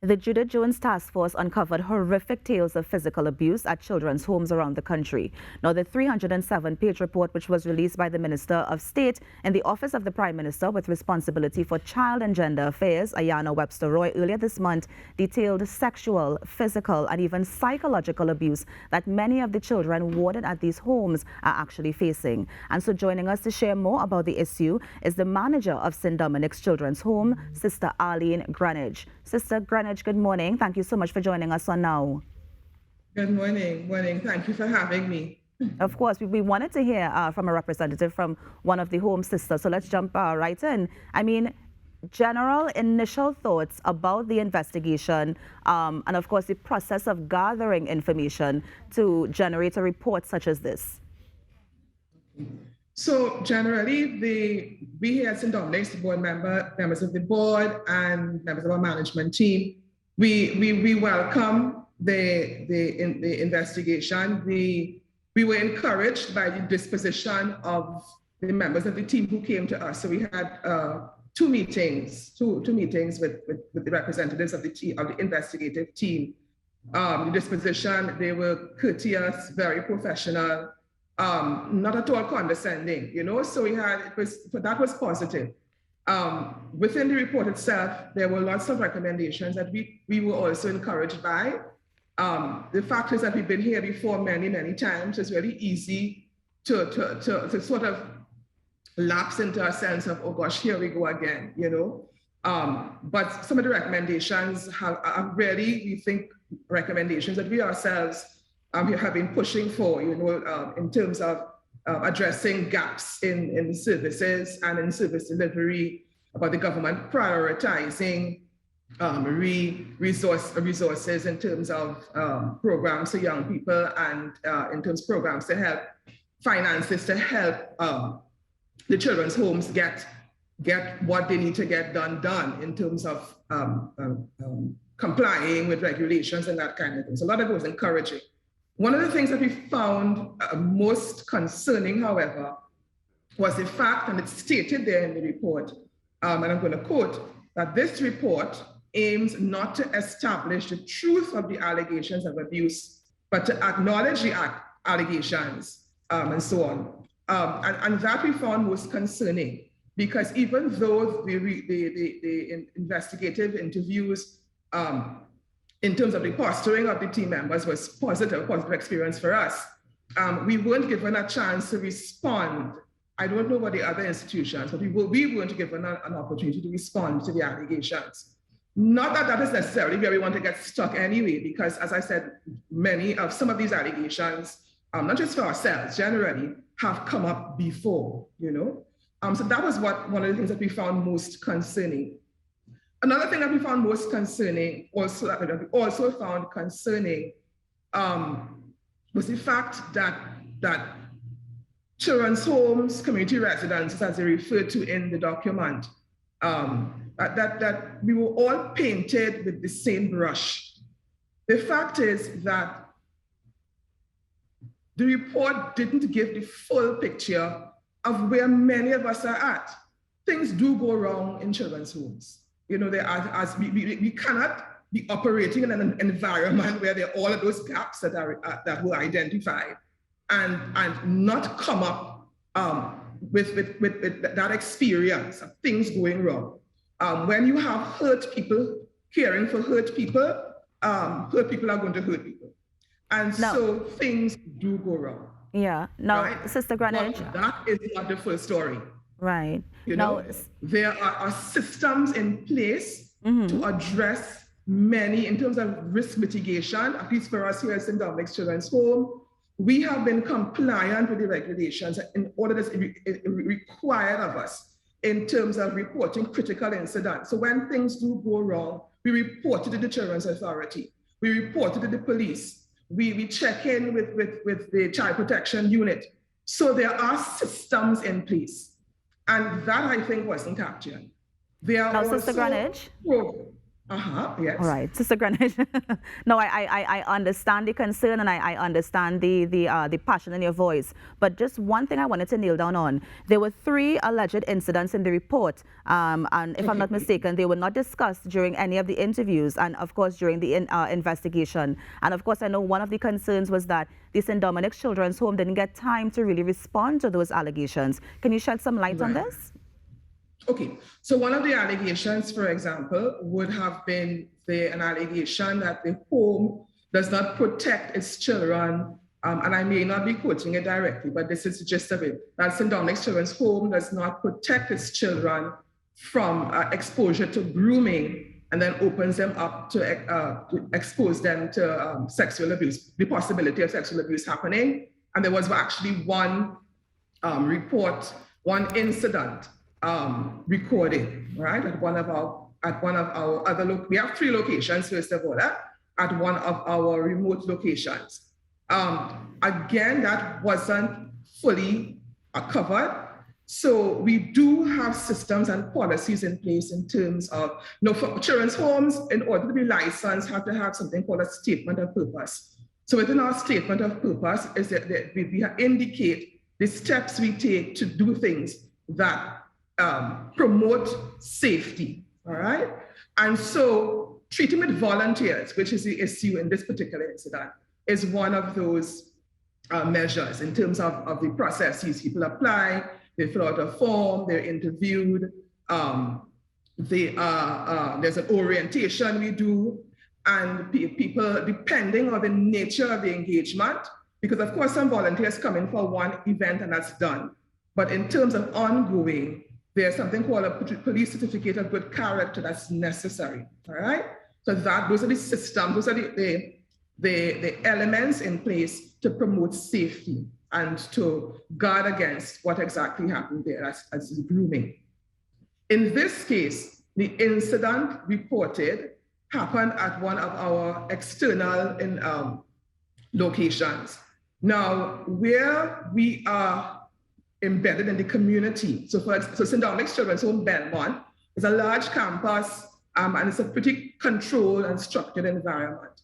The Judith Jones task force uncovered horrific tales of physical abuse at children's homes around the country. Now, the 307-page report, which was released by the Minister of State in the Office of the Prime Minister with responsibility for child and gender affairs, Ayanna Webster Roy, earlier this month, detailed sexual, physical, and even psychological abuse that many of the children warded at these homes are actually facing. And so joining us to share more about the issue is the manager of St. Dominic's Children's Home, Sister Arlene Greenidge. Sister Greenidge, good morning. Thank you so much for joining us on Now. Good morning. Morning. Thank you for having me. Of course, we wanted to hear from a representative from one of the home sisters. So let's jump right in. I mean, general initial thoughts about the investigation and, of course, the process of gathering information to generate a report such as this. So generally, we here at St. Dominic's, the board members of the board and members of our management team, we welcome the investigation. We were encouraged by the disposition of the members of the team who came to us. So we had two meetings with the representatives of the team, of the investigative team. The disposition, they were courteous, very professional. Not at all condescending, you know, so that was positive. Within the report itself, there were lots of recommendations that we were also encouraged by. The fact is that we've been here before many times. It's really easy to sort of lapse into a sense of, oh gosh, here we go again, you know. But some of the recommendations are really, we think, recommendations that we ourselves we have been pushing for, you know, in terms of addressing gaps in services and in service delivery, about the government prioritizing resources in terms of programs for young people and in terms of programs to help, finances to help the children's homes get what they need to get done in terms of complying with regulations and that kind of thing. So a lot of it was encouraging. One of the things that we found most concerning, however, was the fact, and it's stated there in the report, and I'm going to quote, that this report aims not to establish the truth of the allegations of abuse, but to acknowledge the allegations and so on. And that we found most concerning, because even though the investigative interviews in terms of the posturing of the team members was positive experience for us, we weren't given a chance to respond. I don't know about the other institutions, but we weren't given an opportunity to respond to the allegations. Not that that is necessarily where we want to get stuck anyway, because as I said, some of these allegations, not just for ourselves, generally, have come up before, you know. So that was one of the things that we found most concerning. Another thing that we found most concerning, was the fact that children's homes, community residences, as they referred to in the document, that we were all painted with the same brush. The fact is that the report didn't give the full picture of where many of us are at. Things do go wrong in children's homes. You know, we cannot be operating in an environment where there are all of those gaps that were identified, and not come up with that experience of things going wrong. When you have hurt people caring for hurt people are going to hurt people, and so things do go wrong. Yeah. Now, right? Sister Greenidge, but that is not the full story. Right. You know, there are systems in place to address many in terms of risk mitigation. At least for us here at St. Dominic's Children's Home, we have been compliant with the regulations in order that's required of us in terms of reporting critical incidents. So when things do go wrong, we report it to the Children's Authority. We report it to the police. We check in with the Child Protection Unit. So there are systems in place. And that, I think, wasn't captured. There are Sister Greenidge? Yes. All right, Sister Greenidge. No, I understand the concern, and I understand the passion in your voice. But just one thing I wanted to nail down on: there were 3 alleged incidents in the report, and if I'm not mistaken, they were not discussed during any of the interviews, and of course during the investigation. And of course, I know one of the concerns was that the St. Dominic's Children's Home didn't get time to really respond to those allegations. Can you shed some light on this? Okay, so one of the allegations, for example, would have been an allegation that the home does not protect its children, and I may not be quoting it directly, but this is the gist of it, that St. Dominic's Children's Home does not protect its children from exposure to grooming, and then opens them up to expose them to sexual abuse, the possibility of sexual abuse happening. And there was actually one report, one incident recorded, right, at one of our other we have 3 locations, first of all, at one of our remote locations. Again, that wasn't fully covered. So we do have systems and policies in place in terms of, for children's homes, in order to be licensed, have to have something called a statement of purpose. So within our statement of purpose is that we indicate the steps we take to do things that promote safety, all right? And so treating with volunteers, which is the issue in this particular incident, is one of those measures in terms of the processes. People apply, they fill out a form, they're interviewed, there's an orientation we do, and people, depending on the nature of the engagement, because of course some volunteers come in for one event and that's done. But in terms of ongoing, there's something called a police certificate of good character that's necessary, all right? So those are the systems, those are the elements in place to promote safety and to guard against what exactly happened there as grooming. In this case, the incident reported happened at one of our external locations. Now, where we are embedded in the community. So St. Dominic's Children's Home Belmont is a large campus, and it's a pretty controlled and structured environment.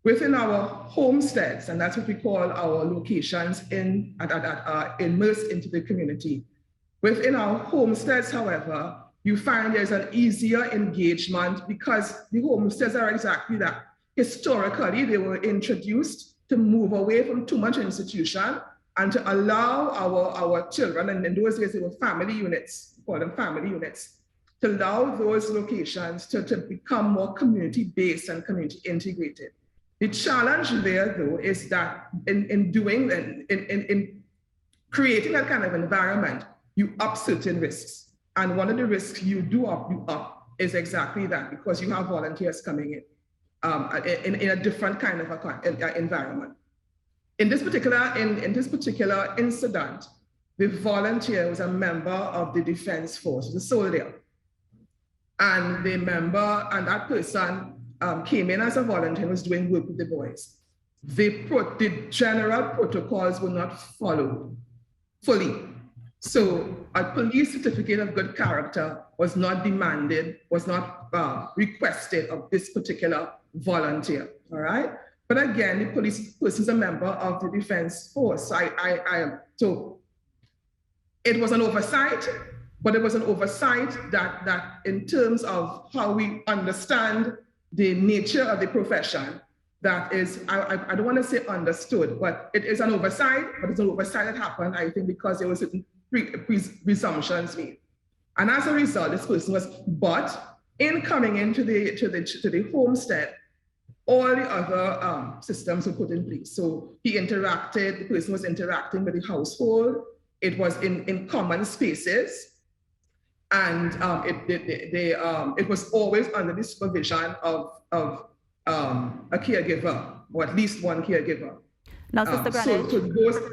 Within our homesteads, and that's what we call our locations immersed into the community. Within our homesteads, however, you find there's an easier engagement because the homesteads are exactly that. Historically, they were introduced to move away from too much institution and to allow our children, and in those days they were family units, we call them family units, to allow those locations to become more community-based and community integrated. The challenge there, though, is that in creating that kind of environment, you up certain risks. And one of the risks you up is exactly that, because you have volunteers coming in a different kind of environment. In this particular incident, the volunteer was a member of the Defense Force, the soldier. And that person came in as a volunteer and was doing work with the boys. The general protocols were not followed fully. So a police certificate of good character was not demanded, was not requested of this particular volunteer, all right? But again, the police person is a member of the Defense Force. So it was an oversight, but it was an oversight that in terms of how we understand the nature of the profession, that is, I don't want to say understood, but it is an oversight, but it's an oversight that happened, I think, because there was certain presumptions made. And as a result, this person but in coming into the homestead, all the other systems were put in place. So the person was interacting with the household. It was in common spaces. And it was always under the supervision of a caregiver, or at least one caregiver. Now, Sister Greenidge.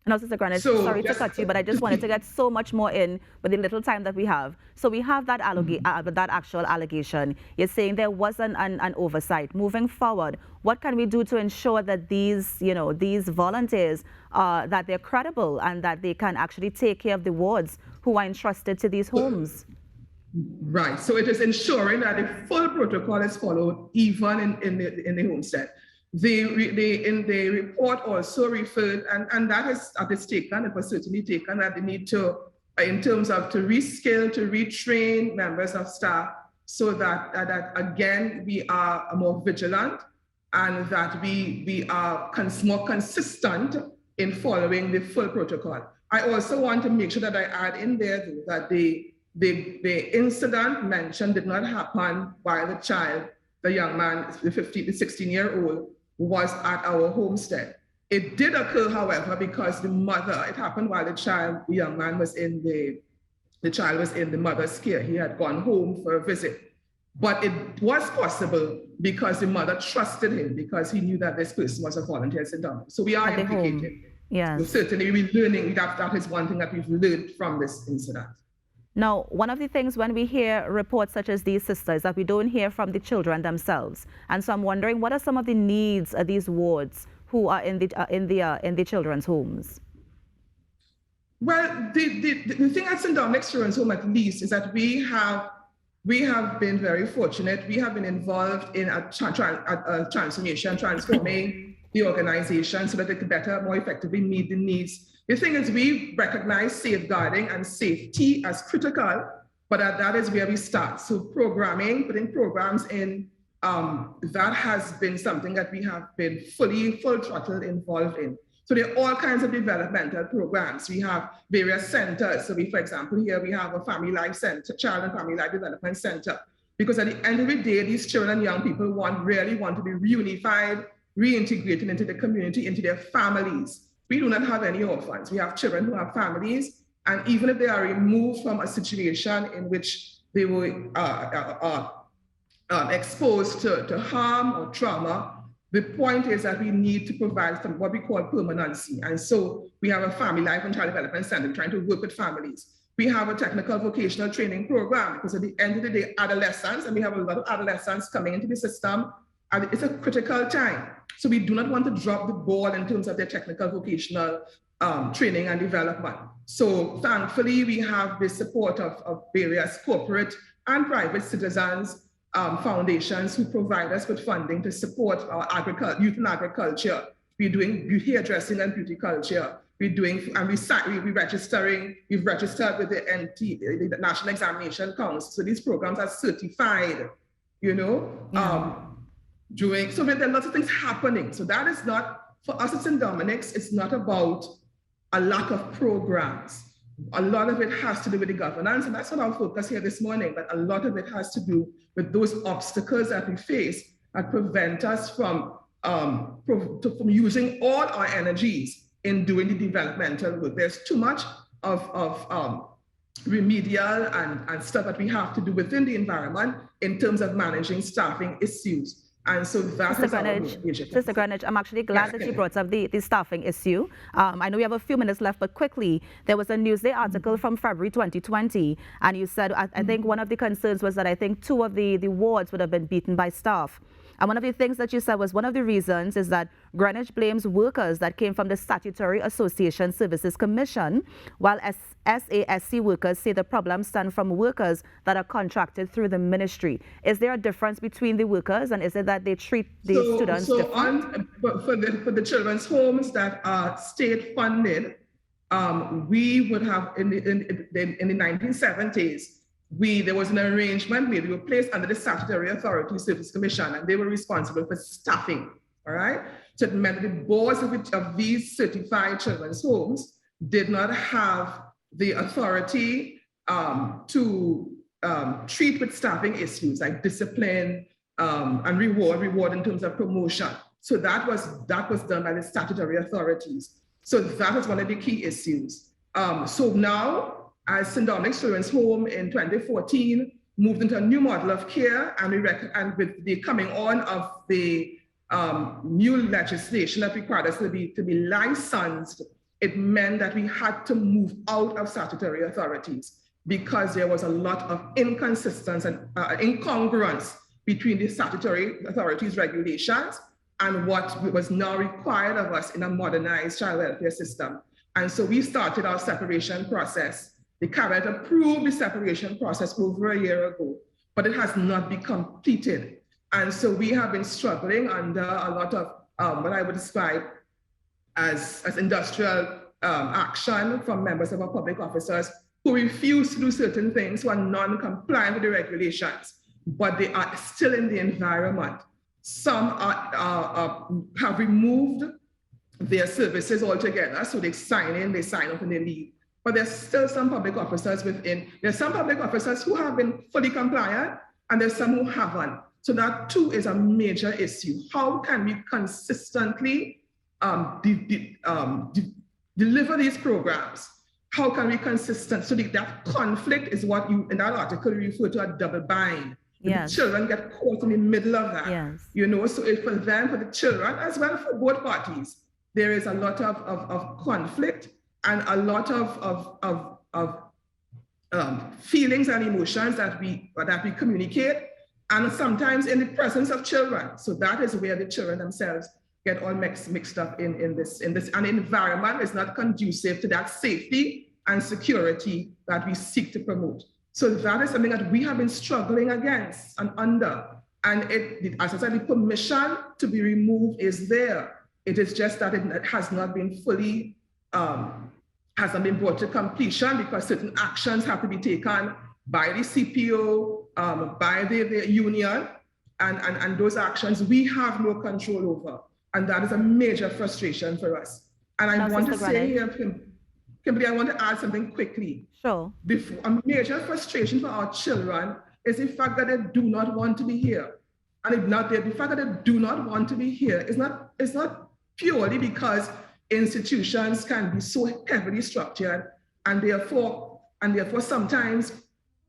No, Sister Greenidge, sorry to cut you, but I just wanted to get so much more in with the little time that we have. So we have that that actual allegation. You're saying there wasn't an oversight. Moving forward, what can we do to ensure that these volunteers, that they're credible and that they can actually take care of the wards who are entrusted to these homes? Right. So it is ensuring that the full protocol is followed even in the homestead. In the report also referred, and that is taken, it was certainly taken, that they need to, in terms of to reskill, to retrain members of staff so that again, we are more vigilant and that we are more consistent in following the full protocol. I also want to make sure that I add in there though, that the incident mentioned did not happen while the child, the young man, the 16-year-old, was at our homestead. It did occur, however, because the mother, it happened while the young man was in the child was in the mother's care. He had gone home for a visit. But it was possible because the mother trusted him, because he knew that this person was a volunteer at St. Dominic. So we are implicated. Yes. So certainly we're learning, that is one thing that we've learned from this incident. Now, one of the things when we hear reports such as these, sisters, that we don't hear from the children themselves. And so I'm wondering, what are some of the needs of these wards who are in the children's homes? Well, the thing at St. Dominic's Children's Home, at least, is that we have been very fortunate. We have been involved in a transformation, transforming the organization so that it could better, more effectively meet the needs. The thing is, we recognize safeguarding and safety as critical, but that is where we start. So putting programs in, that has been something that we have been full throttle involved in. So there are all kinds of developmental programs. We have various centers. So for example, here we have a family life center, child and family life development center, because at the end of the day, these children and young people really want to be reunified, reintegrated into the community, into their families. We do not have any orphans. We have children who have families, and even if they are removed from a situation in which they were exposed to harm or trauma, the point is that we need to provide some what we call permanency. And so we have a family life and child development center trying to work with families. We have a technical vocational training program, because at the end of the day, adolescents, and we have a lot of adolescents coming into the system, and it's a critical time. So we do not want to drop the ball in terms of their technical vocational training and development. So thankfully, we have the support of various corporate and private citizens, foundations who provide us with funding to support our youth and agriculture. We're doing hairdressing and beauty culture. We're doing, and we've registered with the National Examination Council. So these programs are certified, you know. Yeah. So there are lots of things happening. So that is not, for us at St. Dominic's, it's not about a lack of programs. A lot of it has to do with the governance, and that's what I'll focus here this morning, but a lot of it has to do with those obstacles that we face that prevent us from using all our energies in doing the developmental work. There's too much of remedial and stuff that we have to do within the environment in terms of managing staffing issues. And so that is our major. Sister Greenidge, I'm actually glad that you brought up the staffing issue. I know we have a few minutes left, but quickly, there was a Newsday article from February 2020, and you said, I think one of the concerns was that I think 2 of the wards would have been beaten by staff. And one of the things that you said was one of the reasons is that Greenidge blames workers that came from the Statutory Association Services Commission, while SASC workers say the problems stem from workers that are contracted through the ministry. Is there a difference between the workers, and is it that they treat the students different? For the children's homes that are state funded, we would have in the 1970s, there was an arrangement made. We were placed under the Statutory Authority Service Commission, and they were responsible for staffing. All right. So it meant the boards of these certified children's homes did not have the authority to treat with staffing issues like discipline and reward in terms of promotion. So that was done by the statutory authorities. So that is one of the key issues. So now, as St. Dominic's Children's Home in 2014 moved into a new model of care, and with the coming on of the new legislation that required us to be licensed, it meant that we had to move out of statutory authorities because there was a lot of inconsistency and incongruence between the statutory authorities' regulations and what was now required of us in a modernized child welfare system. And so we started our separation process The cabinet approved the separation process over a year ago, but it has not been completed. And so we have been struggling under a lot of what I would describe as industrial action from members of our public officers who refuse to do certain things, who are non-compliant with the regulations, but they are still in the environment. Some have removed their services altogether, so they sign in, they sign up, and they leave. But there's still some public officers within. There's some public officers who have been fully compliant, and there's some who haven't. So that too is a major issue. How can we consistently deliver these programs? How can we so that conflict is what you, in that article, refer to a double bind. Yes. The children get caught in the middle of that. Yes. You know, so for them, for the children, as well as for both parties, there is a lot of conflict and a lot of feelings and emotions that we communicate, and sometimes in the presence of children. So that is where the children themselves get all mixed up in this. And the environment is not conducive to that safety and security that we seek to promote. So that is something that we have been struggling against and under. And as I said, the permission to be removed is there. It is just that it has not been fully, hasn't been brought to completion because certain actions have to be taken by the CPO, by the union, and those actions we have no control over. And that is a major frustration for us. And I want to say here, Kimberly, I want to add something quickly. Sure. A major frustration for our children is the fact that they do not want to be here. And if not, the fact that they do not want to be here is not purely because institutions can be so heavily structured and therefore sometimes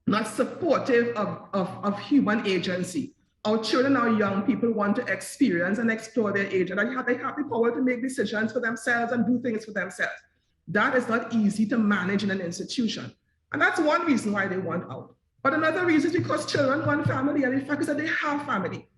not supportive of human agency. Our children, our young people want to experience and explore their age, and they have the power to make decisions for themselves and do things for themselves. That is not easy to manage in an institution. And that's one reason why they want out. But another reason is because children want family, and the fact is that they have family.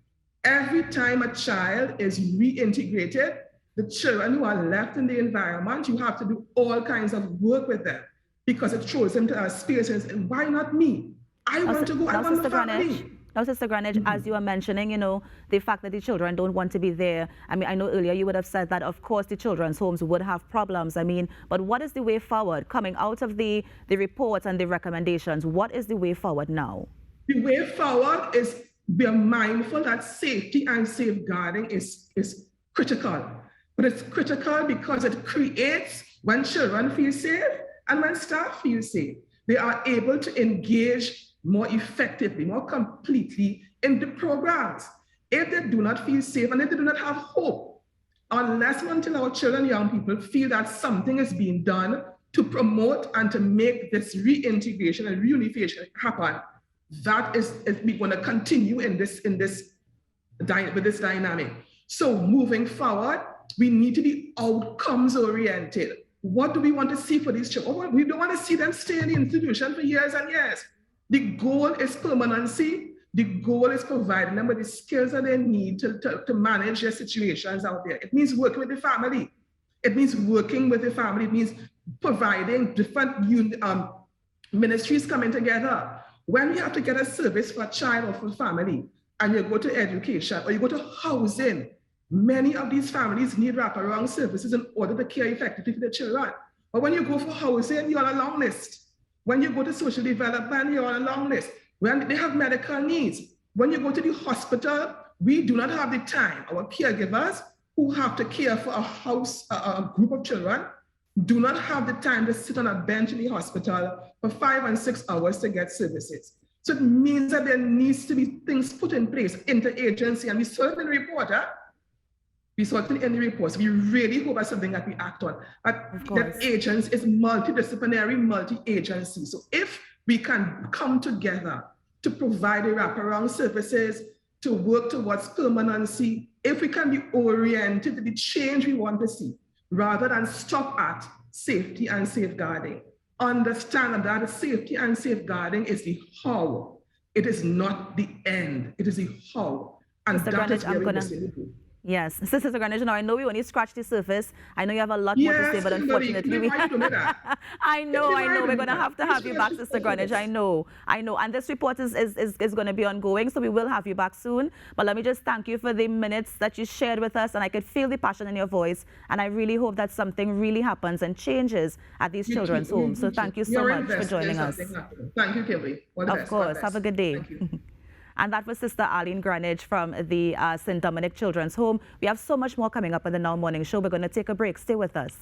Every time a child is reintegrated, the children who are left in the environment, you have to do all kinds of work with them because it throws them to a space and why not me? I want to go, I want my family. Now, Sister Greenidge, as you were mentioning, you know, the fact that the children don't want to be there. I mean, I know earlier you would have said that, of course, the children's homes would have problems. I mean, but what is the way forward? Coming out of the reports and the recommendations, what is the way forward now? The way forward is be mindful that safety and safeguarding is critical. But it's critical because it creates, when children feel safe and when staff feel safe, they are able to engage more effectively, more completely in the programs. If they do not feel safe and if they do not have hope, unless and until our children, young people feel that something is being done to promote and to make this reintegration and reunification happen, that is we're going to continue with this dynamic. So moving forward, we need to be outcomes oriented. What do we want to see for these children? We don't want to see them stay in the institution for years and years. The goal is permanency. The goal is providing them with the skills that they need to manage their situations out there. It means working with the family. It means working with the family. It means providing different ministries coming together. When you have to get a service for a child or for a family, and you go to education or you go to housing, many of these families need wraparound services in order to care effectively for their children. But when you go for housing, you're on a long list. When you go to social development, you're on a long list. When they have medical needs, when you go to the hospital, we do not have the time. Our caregivers who have to care for a group of children do not have the time to sit on a bench in the hospital for 5 and 6 hours to get services. So it means that there needs to be things put in place, interagency, and we saw it in the report. We saw it in the reports. We really hope that's something that we act on. That agents is multidisciplinary, multi-agency. So if we can come together to provide the wraparound services, to work towards permanency, if we can be oriented to the change we want to see, rather than stop at safety and safeguarding, understand that safety and safeguarding is the how. It is not the end. It is the how. And Mr. that Greenidge, is where we must improve. Yes, Sister Greenidge, now I know we only scratched the surface. I know you have a lot more to Yes, say, but Kimberly, unfortunately, why you doing that? I know. We're going to have you back, Yes, Sister Greenidge. I know. And this report is going to be ongoing, so we will have you back soon. But let me just thank you for the minutes that you shared with us, and I could feel the passion in your voice. And I really hope that something really happens and changes at these children's homes. So thank you so much for joining us. Thank you, Kimberly. Of course. Have a good day. Thank you. And that was Sister Arlene Greenidge from the St. Dominic Children's Home. We have so much more coming up in the Now Morning Show. We're going to take a break. Stay with us.